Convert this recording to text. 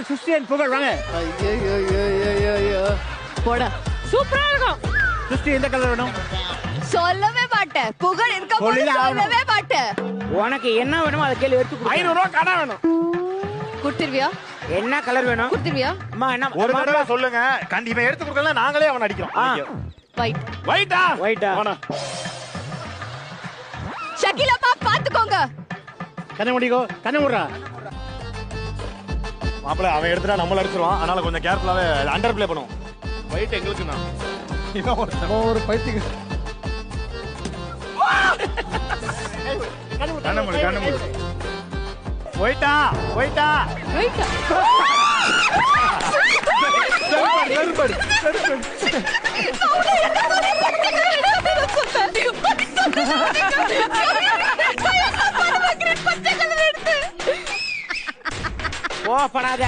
Christian புகழ் வாங்க. போடா. சூப்பரா இருக்கும். கிறிஸ்டி எந்த கலர் வேணும்? சொல்லவே மாட்டேன். புகழ் இருக்க போது சொல்லிதான் ஆகணும். சொல்லவே மாட்டேன். உனக்கு என்ன வேணுமோ அதை கேள்வி எடுத்து கொடு. 500 ரூபாய் கடை வேணும். குடுத்துருவியா? என்ன கலர் வேணும்? குடுத்துருவியா? அம்மா என்ன ஒரு தடவை சொல்லுங்க. கண்டிப்பா எடுத்து கொடுக்கல நாங்களே அவன் அடிக்கிறோம். வைட். வைட்டா? ஒயிட்டா? ஷகிலா பாத்துக்கோங்க. கண்ணை மூடிக்கோ. கண்ணை மூடுறா. மாப்பிள்ள அவன் எடுத்துட்டா நம்மள அடிச்சிருவான். அதனால கொஞ்சம் கேர்ஃபுல்லாவே அண்டர் ப்ளே பண்ணுவோம். வைட் எங்களுக்கு தான். ஒரு பைத்தியம். கண்ண மூடு. வைட்டா? வைட்டா? வைட். ஓ படாத.